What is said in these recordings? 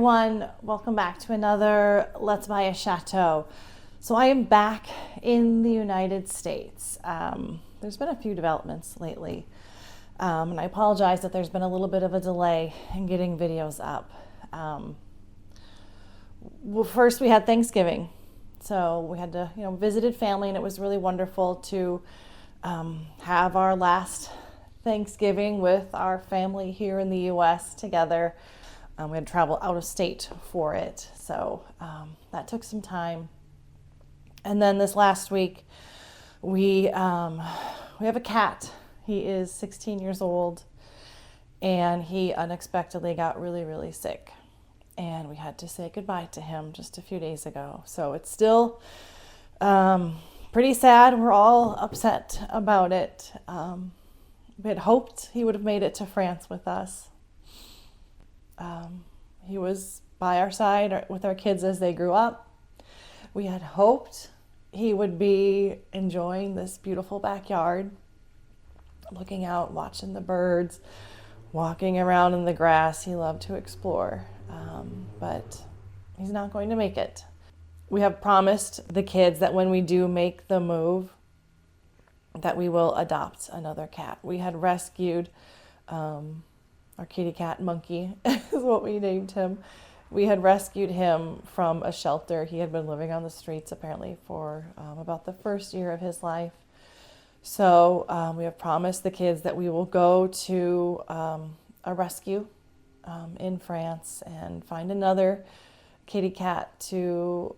everyone, welcome back to another Let's Buy a Chateau. So I am back in the United States. There's been a few developments lately, and I apologize that there's been a little bit of a delay in getting videos up. Well, first we had Thanksgiving, so we had to, visited family, and it was really wonderful to have our last Thanksgiving with our family here in the U.S. together. We had to travel out of state for it, so that took some time. And then this last week, we have a cat. He is 16 years old, and he unexpectedly got really, really sick. And we had to say goodbye to him just a few days ago. So it's still pretty sad. We're all upset about it. We had hoped he would have made it to France with us. He was by our side with our kids as they grew up. We had hoped he would be enjoying this beautiful backyard, looking out, watching the birds, walking around in the grass. He loved to explore, but he's not going to make it. We have promised the kids that when we do make the move, that we will adopt another cat. We had rescued our kitty cat, Monkey, is what we named him. We had rescued him from a shelter. He had been living on the streets apparently for about the first year of his life. So we have promised the kids that we will go to a rescue in France and find another kitty cat to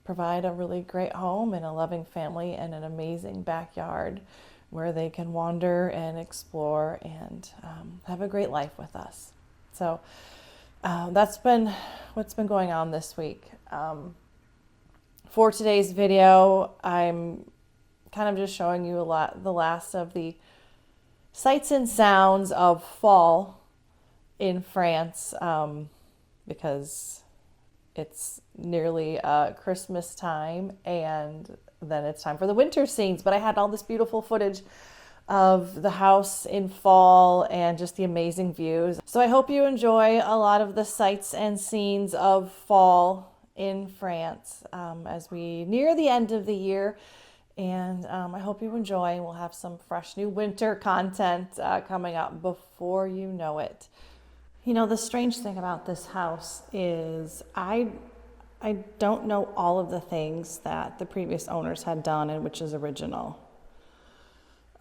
provide a really great home and a loving family and an amazing backyard where they can wander and explore and have a great life with us. So that's been what's been going on this week. For today's video, I'm kind of just showing you the last of the sights and sounds of fall in France, because it's nearly Christmas time, and then it's time for the winter scenes. But I had all this beautiful footage of the house in fall and just the amazing views. So I hope you enjoy a lot of the sights and scenes of fall in France as we near the end of the year. And I hope you enjoy. We'll have some fresh new winter content coming up before you know it. The strange thing about this house is I don't know all of the things that the previous owners had done and which is original.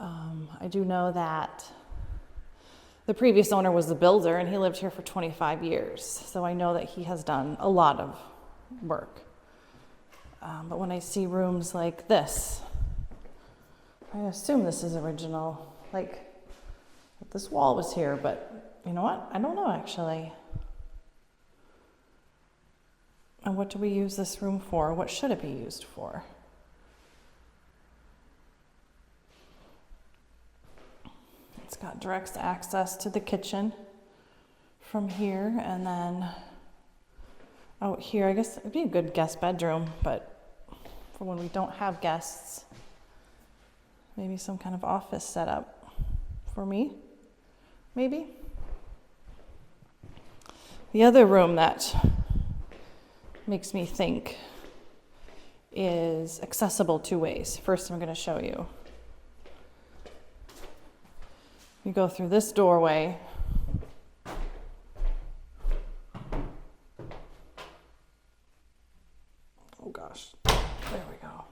I do know that the previous owner was the builder and he lived here for 25 years. So I know that he has done a lot of work. But when I see rooms like this, I assume this is original. Like this wall was here, but you know what? I don't know actually. And what do we use this room for? What should it be used for? It's got direct access to the kitchen from here, and then out here, I guess it'd be a good guest bedroom, but for when we don't have guests, maybe some kind of office setup for me, maybe. The other room that makes me think is accessible two ways. First, I'm going to show you. You go through this doorway. Oh gosh, there we go.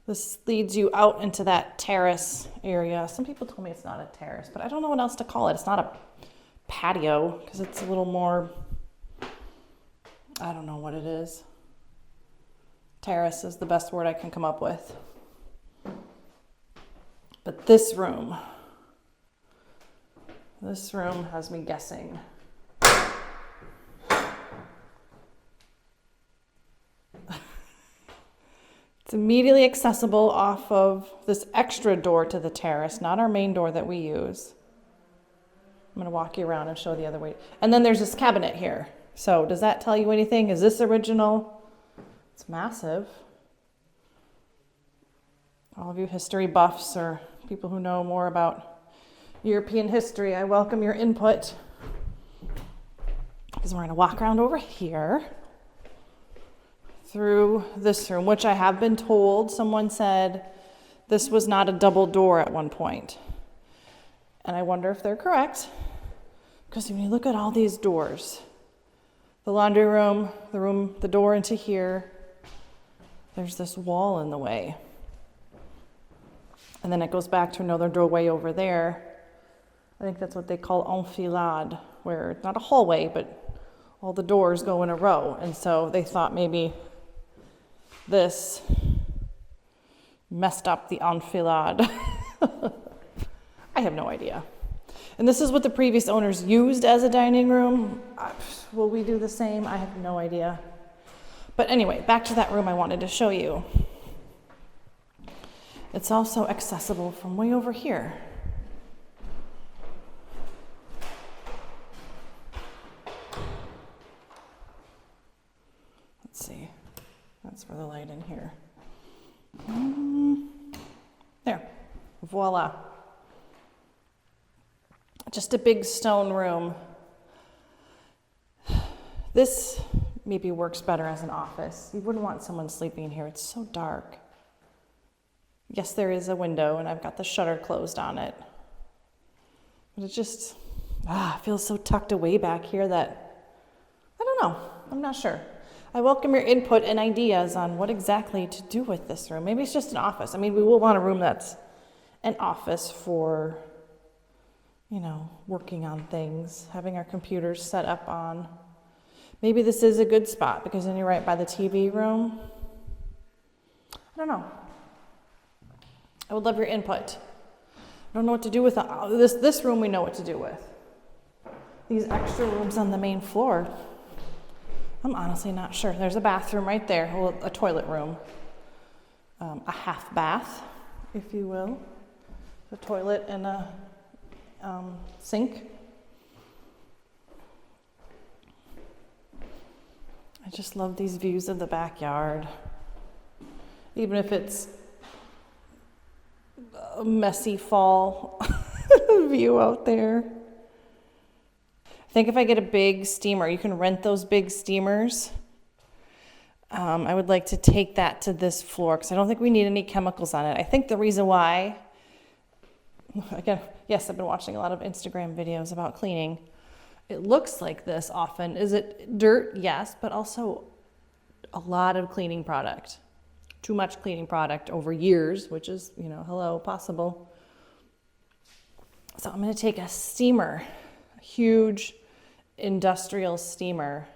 This leads you out into that terrace area. Some people told me it's not a terrace, but I don't know what else to call it. It's not a patio because it's a little more, I don't know what it is. Terrace is the best word I can come up with. But this room has me guessing. It's immediately accessible off of this extra door to the terrace, not our main door that we use. I'm going to walk you around and show the other way. And then there's this cabinet here. So does that tell you anything? Is this original? It's massive. All of you history buffs or people who know more about European history, I welcome your input. is we're gonna walk around over here through this room, which I have been told, someone said this was not a double door at one point. And I wonder if they're correct, because when you look at all these doors, the laundry room, the door into here, there's this wall in the way. And then it goes back to another doorway over there. I think that's what they call enfilade, where it's not a hallway, but all the doors go in a row. And so they thought maybe this messed up the enfilade. I have no idea. And this is what the previous owners used as a dining room. Will we do the same? I have no idea. But anyway, back to that room I wanted to show you. It's also accessible from way over here. Let's see. That's for the light in here. There. Voila. Just a big stone room. This maybe works better as an office. You wouldn't want someone sleeping here. It's so dark. Yes, there is a window, and I've got the shutter closed on it. But it just feels so tucked away back here that, I don't know. I'm not sure. I welcome your input and ideas on what exactly to do with this room. Maybe it's just an office. I mean, we will want a room that's an office for, working on things, having our computers set up on. Maybe this is a good spot because then you're right by the TV room. I don't know. I would love your input. I don't know what to do with this room. We know what to do with. These extra rooms on the main floor, I'm honestly not sure. There's a bathroom right there, a toilet room, a half bath, if you will, a toilet and a sink. I just love these views of the backyard, even if it's a messy fall view out there. I think if I get a big steamer, you can rent those big steamers. I would like to take that to this floor because I don't think we need any chemicals on it. I think the reason why, again, yes, I've been watching a lot of Instagram videos about cleaning. It looks like this often. Is it dirt? Yes, but also a lot of cleaning product. Too much cleaning product over years, which is, possible. So I'm going to take a steamer, a huge industrial steamer,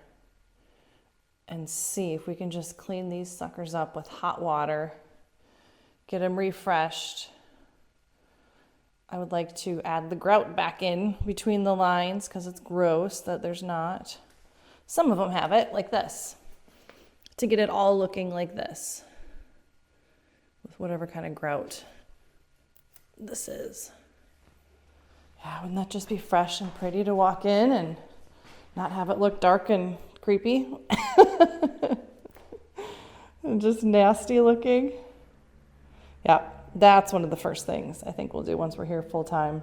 and see if we can just clean these suckers up with hot water, get them refreshed. I would like to add the grout back in between the lines because it's gross that there's not. Some of them have it like this, to get it all looking like this with whatever kind of grout this is. Yeah, wouldn't that just be fresh and pretty to walk in and not have it look dark and creepy and just nasty looking? Yeah, that's one of the first things I think we'll do once we're here full time.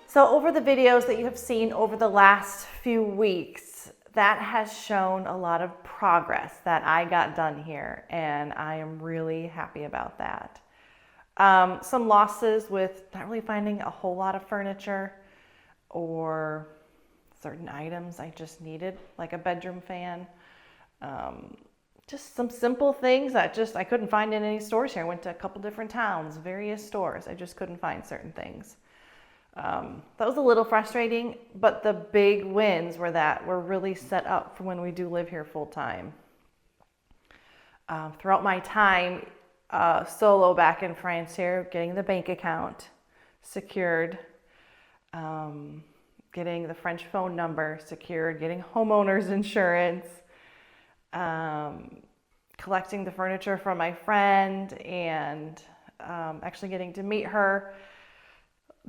So over the videos that you have seen over the last few weeks, that has shown a lot of progress that I got done here, and I am really happy about that. Some losses with not really finding a whole lot of furniture or certain items I just needed, like a bedroom fan, just some simple things that just I couldn't find in any stores here. I went to a couple different towns, various stores. I just couldn't find certain things. That was a little frustrating, but the big wins were that we're really set up for when we do live here full time. Throughout my time solo back in France here, getting the bank account secured, getting the French phone number secured, getting homeowners insurance, collecting the furniture from my friend, and actually getting to meet her.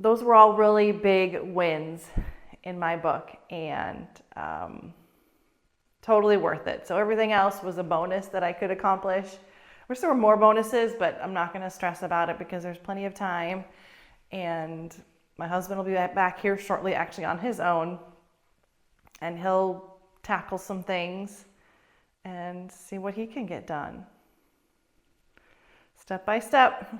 Those were all really big wins in my book, and totally worth it. So everything else was a bonus that I could accomplish. Wish there were more bonuses, but I'm not going to stress about it because there's plenty of time. And my husband will be back here shortly, actually on his own, and he'll tackle some things and see what he can get done. Step by step.